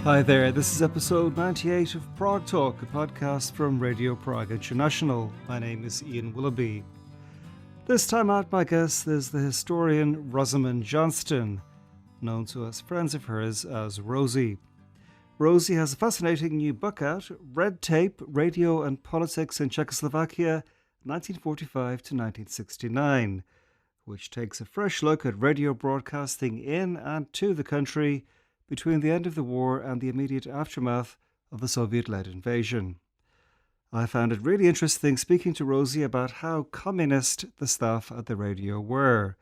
Hi there, this is episode 98 of Prague Talk, a podcast from Radio Prague International. My name is Ian Willoughby. This time out, my guest is the historian Rosamund Johnston, known to us friends of hers as Rosie. Rosie has a fascinating new book out, Red Tape, Radio and Politics in Czechoslovakia, 1945 to 1969, which takes a fresh look at radio broadcasting in and to the country between the end of the war and the immediate aftermath of the Soviet-led invasion. I found it really interesting speaking to Rosie about how communist the staff at the radio were,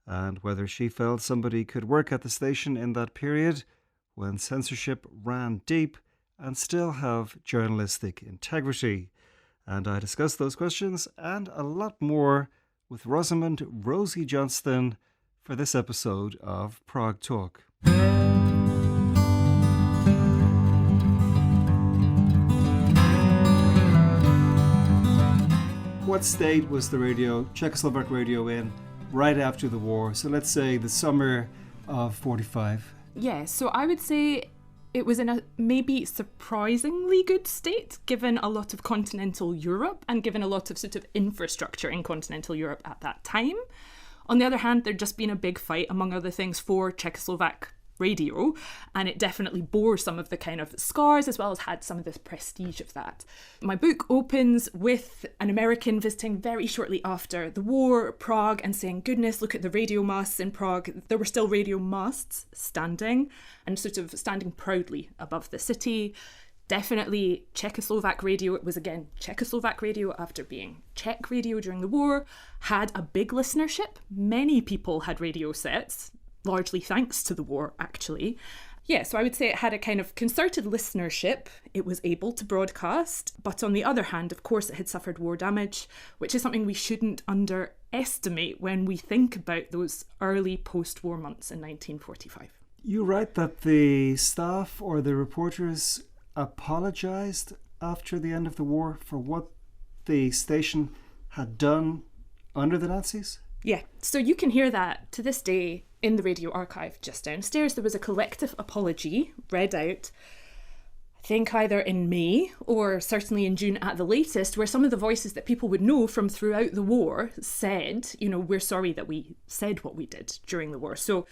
and whether she felt somebody could work at the station in that period when censorship ran deep and still have journalistic integrity. And I discussed those questions and a lot more with Rosamund Rosie Johnston for this episode of Prague Talk. What state was the radio, Czechoslovak radio, in right after the war? So let's say the summer of 45. Yeah, so I would say it was in a maybe surprisingly good state, given a lot of continental Europe and given a lot of sort of infrastructure in continental Europe at that time. On the other hand, there'd just been a big fight, among other things, for Czechoslovak radio, and it definitely bore some of the kind of scars as well as had some of this prestige of that. My book opens with an American visiting very shortly after the war Prague and saying, goodness, look at the radio masts in Prague. There were still radio masts standing and sort of standing proudly above the city. Definitely Czechoslovak radio. It was again Czechoslovak radio after being Czech radio during the war, had a big listenership. Many people had radio sets, largely thanks to the war, actually. Yeah, so I would say it had a kind of concerted listenership. It was able to broadcast, but on the other hand, of course, it had suffered war damage, which is something we shouldn't underestimate when we think about those early post-war months in 1945. You write that the staff or the reporters apologised after the end of the war for what the station had done under the Nazis? Yeah, so you can hear that to this day in the radio archive just downstairs. There was a collective apology read out, I think either in May or certainly in June at the latest, where some of the voices that people would know from throughout the war said, you know, we're sorry that we said what we did during the war. So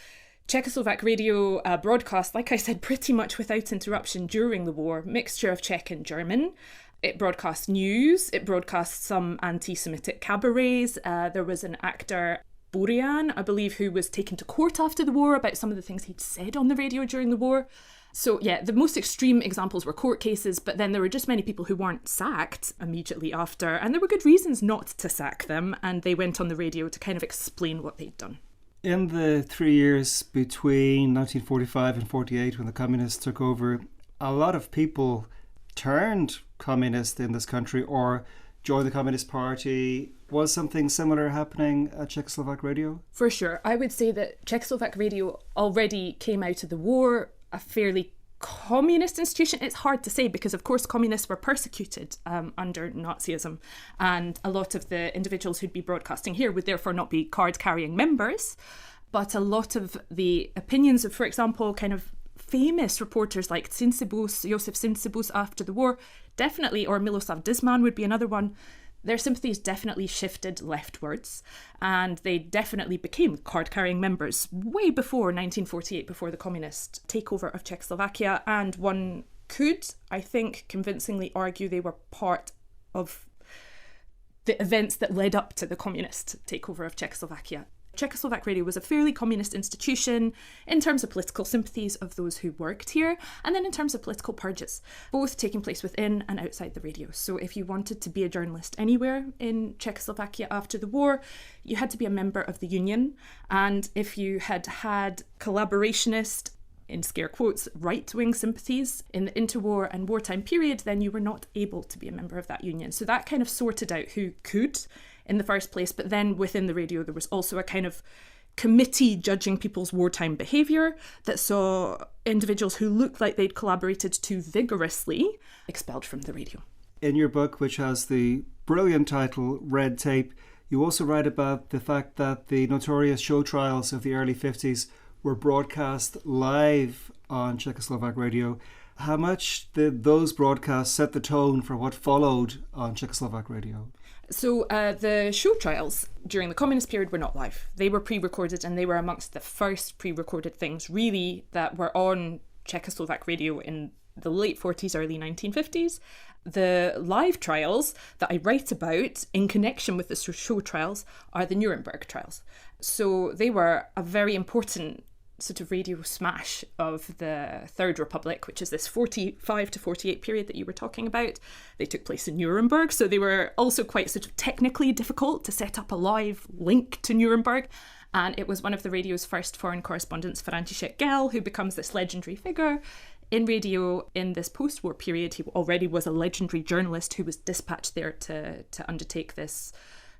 Czechoslovak radio broadcast, like I said, pretty much without interruption during the war, mixture of Czech and German. It broadcast news, it broadcast some anti-Semitic cabarets. There was an actor, Burian, I believe, who was taken to court after the war about some of the things he'd said on the radio during the war. So yeah, the most extreme examples were court cases, but then there were just many people who weren't sacked immediately after, and there were good reasons not to sack them, and they went on the radio to kind of explain what they'd done. In the 3 years between 1945 and 48, when the communists took over, a lot of people turned communist in this country or joined the Communist Party. Was something similar happening at Czechoslovak radio? For sure. I would say that Czechoslovak radio already came out of the war a fairly communist institution. It's hard to say because, of course, communists were persecuted under Nazism, and a lot of the individuals who'd be broadcasting here would therefore not be card-carrying members. But a lot of the opinions of, for example, kind of famous reporters like Josef Cincibus after the war, definitely, or Miloslav Disman would be another one, their sympathies definitely shifted leftwards, and they definitely became card-carrying members way before 1948, before the communist takeover of Czechoslovakia, and one could, I think, convincingly argue they were part of the events that led up to the communist takeover of Czechoslovakia. Czechoslovak radio was a fairly communist institution in terms of political sympathies of those who worked here, and then in terms of political purges, both taking place within and outside the radio. So if you wanted to be a journalist anywhere in Czechoslovakia after the war, you had to be a member of the union, and if you had had collaborationist, in scare quotes, right-wing sympathies in the interwar and wartime period, then you were not able to be a member of that union. So that kind of sorted out who could in the first place, but then within the radio there was also a kind of committee judging people's wartime behaviour that saw individuals who looked like they'd collaborated too vigorously expelled from the radio. In your book, which has the brilliant title Red Tape, you also write about the fact that the notorious show trials of the early 50s were broadcast live on Czechoslovak Radio. How much did those broadcasts set the tone for what followed on Czechoslovak Radio? So the show trials during the communist period were not live. They were pre-recorded, and they were amongst the first pre-recorded things really that were on Czechoslovak Radio in the late 40s, early 1950s. The live trials that I write about in connection with the show trials are the Nuremberg trials. So they were a very important sort of radio smash of the Third Republic, which is this 45 to 48 period that you were talking about. They took place in Nuremberg, so they were also quite sort of technically difficult to set up a live link to Nuremberg. And it was one of the radio's first foreign correspondents, František Gell, who becomes this legendary figure in radio in this post-war period. He already was a legendary journalist who was dispatched there to undertake this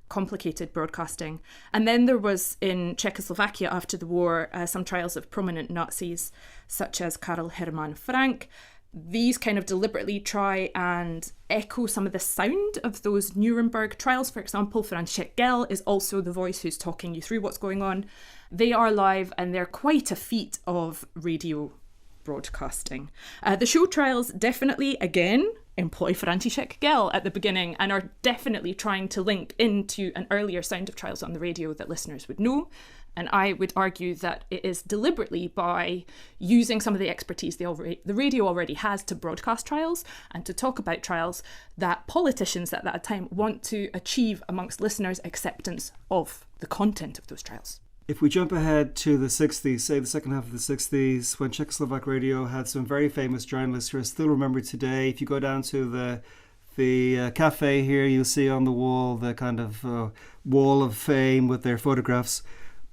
complicated broadcasting. And then there was in Czechoslovakia after the war some trials of prominent Nazis such as Karl Hermann Frank. These kind of deliberately try and echo some of the sound of those Nuremberg trials. For example, František Gell is also the voice who's talking you through what's going on. They are live, and they're quite a feat of radio broadcasting. The show trials definitely, again, employ František Gell at the beginning and are definitely trying to link into an earlier sound of trials on the radio that listeners would know. And I would argue that it is deliberately by using some of the expertise the radio already has to broadcast trials and to talk about trials that politicians at that time want to achieve amongst listeners' acceptance of the content of those trials. If we jump ahead to the 60s, say the second half of the 60s, when Czechoslovak Radio had some very famous journalists who are still remembered today. If you go down to the cafe here, you'll see on the wall the kind of wall of fame with their photographs.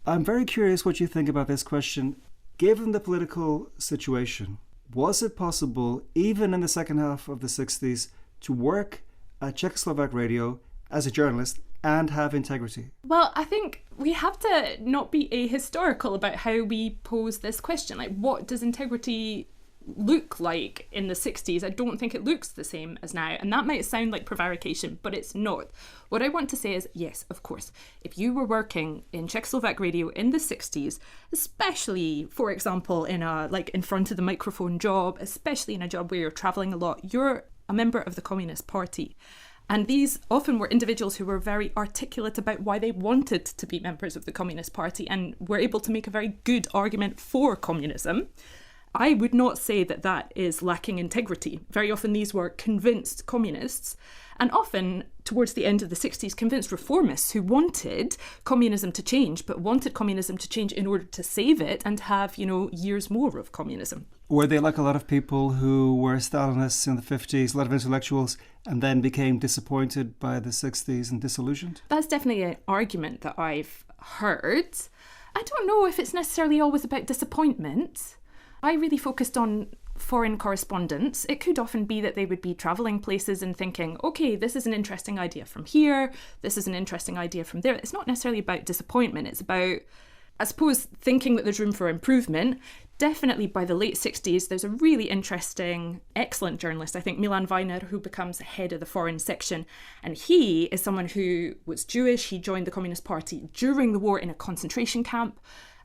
I'm very curious what you think about this question. Given the political situation, was it possible, even in the second half of the 60s, to work at Czechoslovak Radio as a journalist and have integrity? Well, I think we have to not be ahistorical about how we pose this question. Like, what does integrity look like in the 60s? I don't think it looks the same as now. And that might sound like prevarication, but it's not. What I want to say is, yes, of course, if you were working in Czechoslovak Radio in the 60s, especially, for example, in a in front of the microphone job, especially in a job where you're traveling a lot, you're a member of the Communist Party. And these often were individuals who were very articulate about why they wanted to be members of the Communist Party and were able to make a very good argument for communism. I would not say that that is lacking integrity. Very often these were convinced communists, and often towards the end of the 60s, convinced reformists who wanted communism to change, but wanted communism to change in order to save it and have, years more of communism. Were they like a lot of people who were Stalinists in the 50s, a lot of intellectuals, and then became disappointed by the 60s and disillusioned? That's definitely an argument that I've heard. I don't know if it's necessarily always about disappointment. I really focused on foreign correspondence. It could often be that they would be travelling places and thinking, okay, this is an interesting idea from here, this is an interesting idea from there. It's not necessarily about disappointment. It's about, I suppose, thinking that there's room for improvement. Definitely by the late 60s, there's a really interesting, excellent journalist, I think Milan Weiner, who becomes head of the foreign section. And he is someone who was Jewish. He joined the Communist Party during the war in a concentration camp,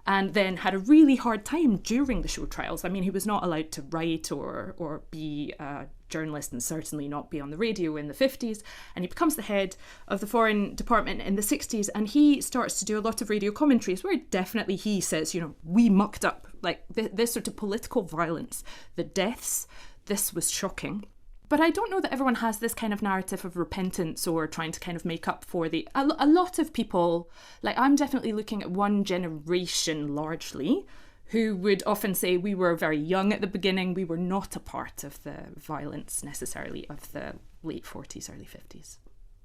and then had a really hard time during the show trials. I mean, he was not allowed to write or be a journalist, and certainly not be on the radio in the 50s. And he becomes the head of the foreign department in the 60s, and he starts to do a lot of radio commentaries where definitely he says, we mucked up, like this sort of political violence, the deaths, this was shocking. But I don't know that everyone has this kind of narrative of repentance or trying to kind of make up for a lot of people, like I'm definitely looking at one generation largely, who would often say we were very young at the beginning, we were not a part of the violence necessarily of the late 40s, early 50s.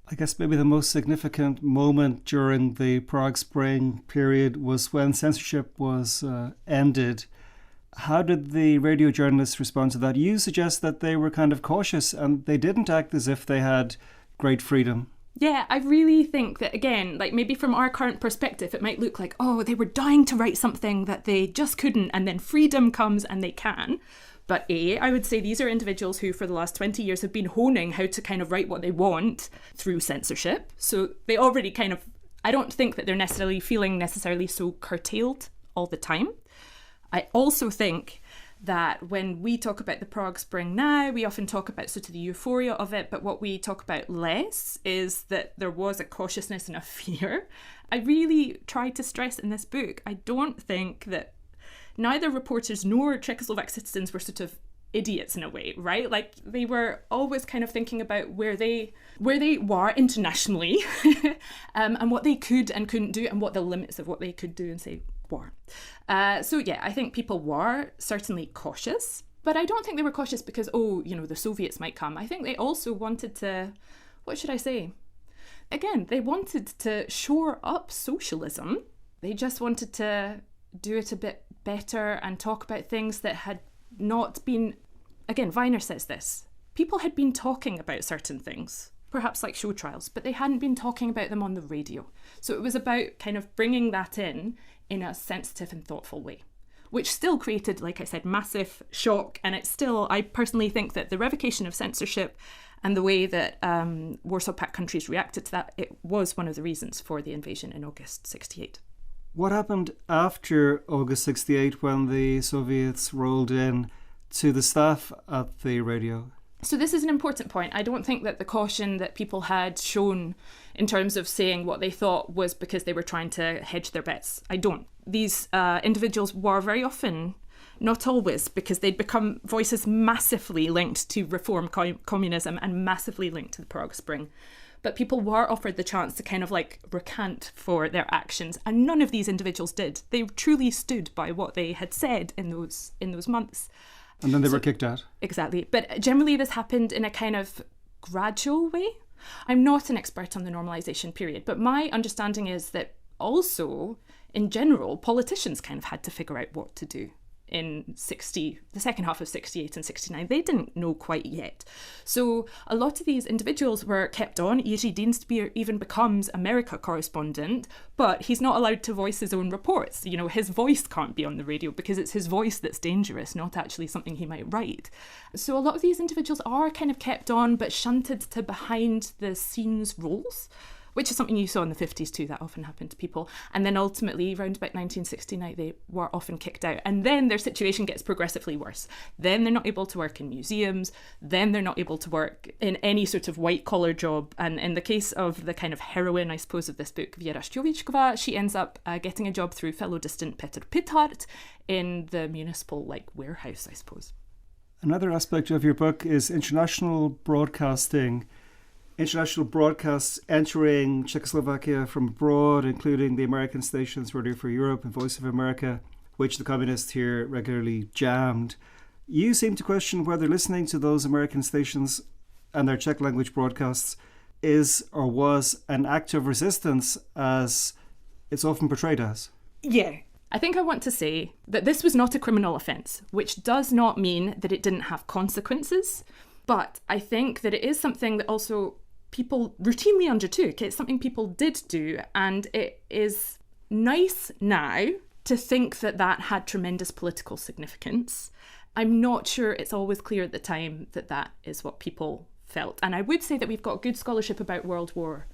I guess maybe the most significant moment during the Prague Spring period was when censorship was ended. How did the radio journalists respond to that? You suggest that they were kind of cautious and they didn't act as if they had great freedom. Yeah, I really think that, again, like maybe from our current perspective, it might look like, oh, they were dying to write something that they just couldn't, and then freedom comes and they can. But I would say these are individuals who for the last 20 years have been honing how to kind of write what they want through censorship. So they already I don't think that they're necessarily feeling so curtailed all the time. I also think that when we talk about the Prague Spring now, we often talk about sort of the euphoria of it, but what we talk about less is that there was a cautiousness and a fear. I really tried to stress in this book, I don't think that neither reporters nor Czechoslovak citizens were sort of idiots in a way, right? Like, they were always kind of thinking about where they were internationally and what they could and couldn't do and what the limits of what they could do and say were. So yeah, I think people were certainly cautious, but I don't think they were cautious because, the Soviets might come. I think they also wanted to, what should I say? Again, they wanted to shore up socialism. They just wanted to do it a bit better and talk about things that had not been, again, Weiner says this, people had been talking about certain things, perhaps like show trials, but they hadn't been talking about them on the radio. So it was about kind of bringing that in a sensitive and thoughtful way, which still created, like I said, massive shock. And it's still, I personally think that the revocation of censorship and the way that Warsaw Pact countries reacted to that, it was one of the reasons for the invasion in August 68. What happened after August 68 when the Soviets rolled in to the staff at the radio? So this is an important point. I don't think that the caution that people had shown in terms of saying what they thought was because they were trying to hedge their bets. I don't. These individuals were very often, not always, because they'd become voices massively linked to reform communism and massively linked to the Prague Spring. But people were offered the chance to kind of like recant for their actions, and none of these individuals did. They truly stood by what they had said in those months. And then they were kicked out. Exactly. But generally this happened in a kind of gradual way. I'm not an expert on the normalisation period, but my understanding is that also, in general, politicians kind of had to figure out what to do in the second half of 68 and 69. They didn't know quite yet. So a lot of these individuals were kept on. Jiří Dienstbier even becomes America correspondent, but he's not allowed to voice his own reports. His voice can't be on the radio because it's his voice that's dangerous, not actually something he might write. So a lot of these individuals are kind of kept on, but shunted to behind the scenes roles, which is something you saw in the 50s too. That often happened to people. And then ultimately, around about 1969, they were often kicked out. And then their situation gets progressively worse. Then they're not able to work in museums. Then they're not able to work in any sort of white-collar job. And in the case of the kind of heroine, I suppose, of this book, Věra Šťovíčková, she ends up getting a job through fellow distant Petr Pithart in the municipal warehouse, I suppose. Another aspect of your book is international broadcasting. International broadcasts entering Czechoslovakia from abroad, including the American stations Radio Free Europe and Voice of America, which the communists here regularly jammed. You seem to question whether listening to those American stations and their Czech language broadcasts is or was an act of resistance, as it's often portrayed as. Yeah. I think I want to say that this was not a criminal offence, which does not mean that it didn't have consequences. But I think that it is something that also people routinely undertook. It's something people did do, and it is nice now to think that that had tremendous political significance. I'm not sure it's always clear at the time that that is what people felt. And I would say that we've got good scholarship about World War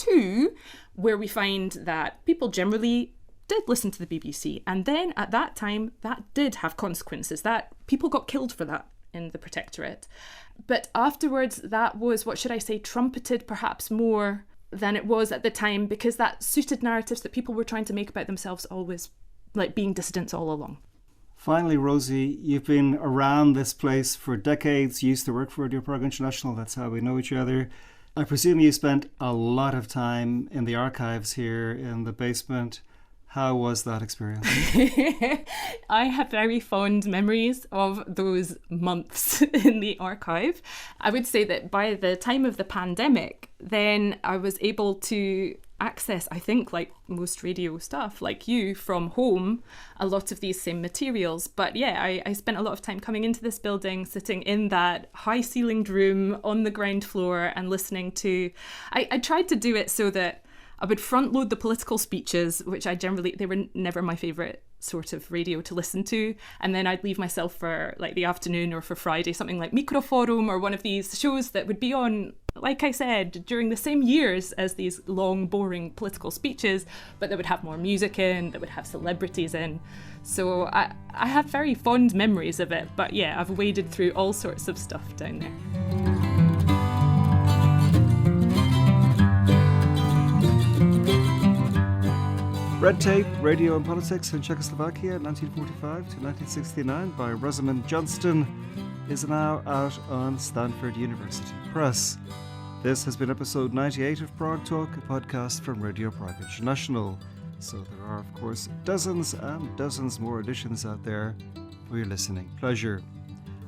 II, where we find that people generally did listen to the BBC. And then at that time, that did have consequences, that people got killed for that in the Protectorate. But afterwards, that was, what should I say, trumpeted perhaps more than it was at the time, because that suited narratives that people were trying to make about themselves, always like being dissidents all along. Finally, Rosie, you've been around this place for decades. You used to work for Radio Prague International. That's how we know each other. I presume you spent a lot of time in the archives here in the basement. How was that experience? I have very fond memories of those months in the archive. I would say that by the time of the pandemic, then I was able to access, I think, like most radio stuff, like you, from home, a lot of these same materials. But yeah, I spent a lot of time coming into this building, sitting in that high-ceilinged room on the ground floor and listening to... I tried to do it so that I would front load the political speeches, which they were never my favourite sort of radio to listen to. And then I'd leave myself for like the afternoon or for Friday, something like Mikroforum or one of these shows that would be on like I said, during the same years as these long, boring political speeches, but that would have more music in, that would have celebrities in. So I have very fond memories of it, but yeah, I've waded through all sorts of stuff down there. Red Tape, Radio and Politics in Czechoslovakia, 1945 to 1969 by Rosamund Johnston is now out on Stanford University Press. This has been episode 98 of Prague Talk, a podcast from Radio Prague International. So there are, of course, dozens and dozens more editions out there for your listening pleasure.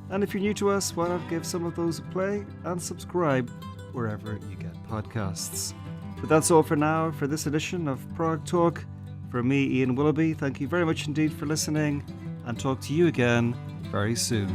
And if you're new to us, why not give some of those a play and subscribe wherever you get podcasts. But that's all for now for this edition of Prague Talk. From me, Ian Willoughby, thank you very much indeed for listening, and talk to you again very soon.